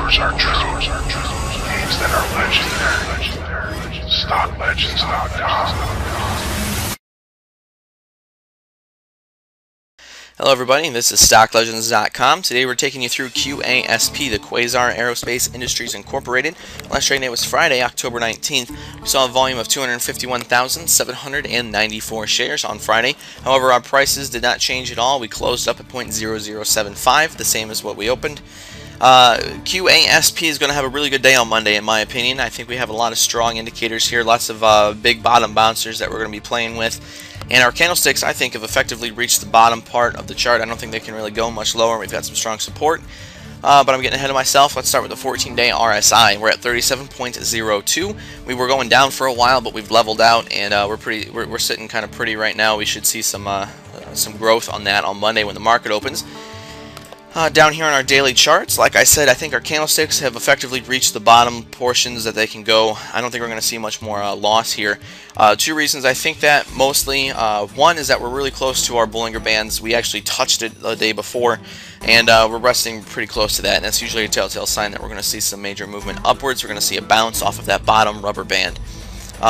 Those are true. Names that are legendary. StockLegends.com. Hello everybody, this is StockLegends.com. Today we're taking you through QASP, the Quasar Aerospace Industries Incorporated. Last trading day was Friday, October 19th. We saw a volume of 251,794 shares on Friday. However, our prices did not change at all. We closed up at .0075, the same as what we opened. QASP is going to have a really good day on Monday, in my opinion. I think we have a lot of strong indicators here, lots of big bottom bouncers that we're going to be playing with. And our candlesticks, I think, have effectively reached the bottom part of the chart. I don't think they can really go much lower. We've got some strong support. But I'm getting ahead of myself. Let's start with the 14-day RSI. We're at 37.02. We were going down for a while, but we've leveled out, and we're sitting kind of pretty right now. We should see some growth on that on Monday when the market opens. Down here on our daily charts, like I said, I think our candlesticks have effectively reached the bottom portions that they can go. I don't think we're going to see much more loss here. Two reasons I think that, mostly. One is that we're really close to our Bollinger Bands. We actually touched it the day before, and we're resting pretty close to that, and that's usually a telltale sign that we're going to see some major movement upwards. We're going to see a bounce off of that bottom rubber band.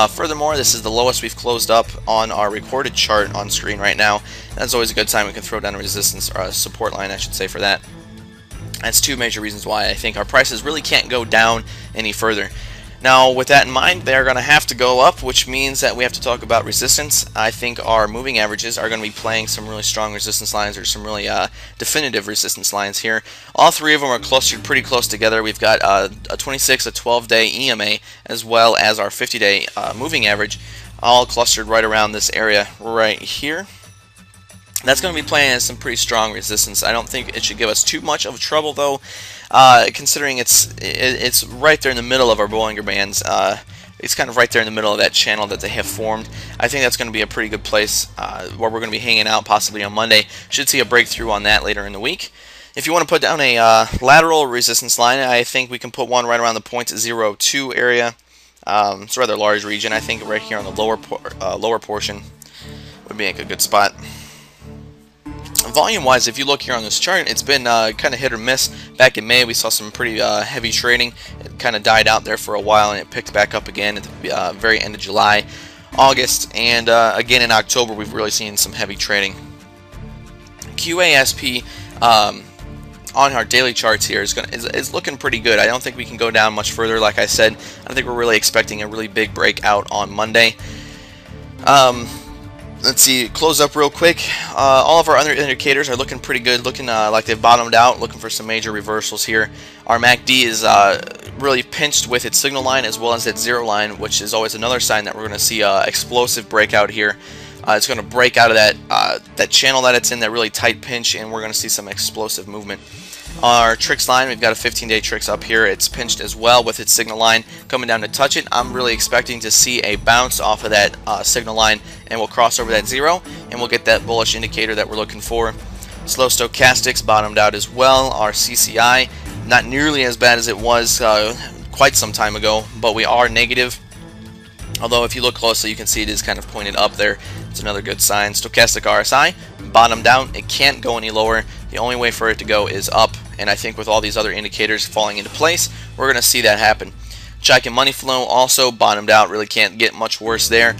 Furthermore, this is the lowest we've closed up on our recorded chart on screen right now. That's always a good sign. We can throw down a resistance, or a support line, I should say, for that. That's two major reasons why I think our prices really can't go down any further. Now, with that in mind, they're going to have to go up, which means that we have to talk about resistance. I think our moving averages are going to be playing some really strong resistance lines, or some really definitive resistance lines here. All three of them are clustered pretty close together. We've got a 26, a 12-day EMA, as well as our 50-day moving average, all clustered right around this area right here. That's going to be playing as some pretty strong resistance. I don't think it should give us too much of trouble, though, considering it's right there in the middle of our Bollinger Bands. It's kind of right there in the middle of that channel that they have formed. I think that's going to be a pretty good place where we're going to be hanging out possibly on Monday. Should see a breakthrough on that later in the week. If you want to put down a lateral resistance line, I think we can put one right around the .02 area. It's a rather large region. I think right here on the lower portion would be a good spot. Volume-wise, if you look here on this chart, it's been kind of hit or miss. Back in May, we saw some pretty heavy trading. It kind of died out there for a while, and it picked back up again at the very end of July, August, and again in October, we've really seen some heavy trading. QASP on our daily charts here is looking pretty good. I don't think we can go down much further. Like I said, I think we're really expecting a really big breakout on Monday. Let's see, close up real quick. All of our other indicators are looking pretty good, looking like they've bottomed out, looking for some major reversals here. Our MACD is really pinched with its signal line as well as its zero line, which is always another sign that we're going to see an explosive breakout here. It's going to break out of that channel that it's in, that really tight pinch, and we're going to see some explosive movement. Our tricks line, we've got a 15-day tricks up here. It's pinched as well with its signal line coming down to touch it. I'm really expecting to see a bounce off of that signal line, and we'll cross over that zero, and we'll get that bullish indicator that we're looking for. Slow stochastics bottomed out as well. Our CCI, not nearly as bad as it was quite some time ago, but we are negative. Although if you look closely, you can see it is kind of pointed up there. It's another good sign. Stochastic RSI bottomed out. It can't go any lower. The only way for it to go is up, and I think with all these other indicators falling into place, we're going to see that happen. Chaikin money flow also bottomed out. Really can't get much worse there.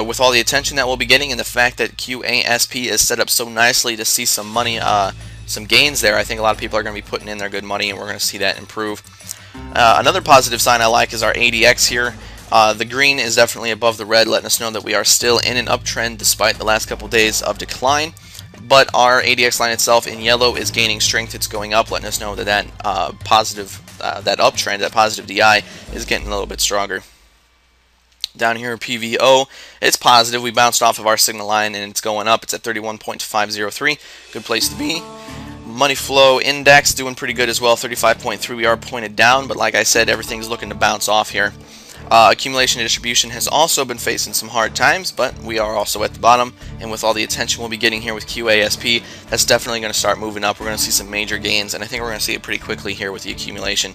With all the attention that we'll be getting, and the fact that QASP is set up so nicely to see some money, some gains there, I think a lot of people are going to be putting in their good money, and we're going to see that improve. Another positive sign I like is our ADX here. The green is definitely above the red, letting us know that we are still in an uptrend despite the last couple days of decline. But our ADX line itself in yellow is gaining strength. It's going up, letting us know that that uptrend, that positive DI, is getting a little bit stronger. Down here, PVO, it's positive. We bounced off of our signal line, and it's going up. It's at 31.503. Good place to be. Money flow index doing pretty good as well. 35.3. We are pointed down, but like I said, everything's looking to bounce off here. Accumulation and distribution has also been facing some hard times, but we are also at the bottom, and with all the attention we'll be getting here with QASP, that's definitely going to start moving up. We're going to see some major gains, and I think we're going to see it pretty quickly here with the accumulation.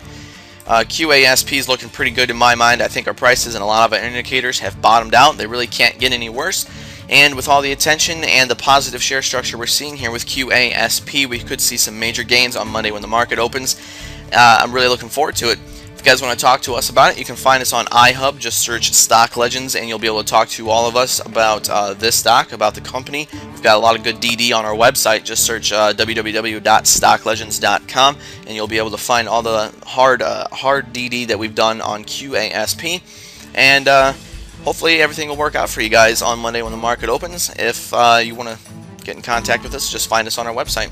QASP is looking pretty good in my mind. I think our prices and a lot of our indicators have bottomed out. They really can't get any worse. And with all the attention and the positive share structure we're seeing here with QASP, we could see some major gains on Monday when the market opens. I'm really looking forward to it. If you guys want to talk to us about it, you can find us on iHub. Just search Stock Legends and you'll be able to talk to all of us about this stock, about the company. We've got a lot of good DD on our website. Just search www.stocklegends.com and you'll be able to find all the hard DD that we've done on QASP. And hopefully everything will work out for you guys on Monday when the market opens. If you want to get in contact with us, just find us on our website.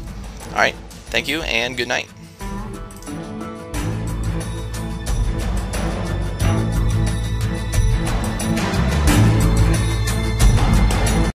Alright, thank you and good night.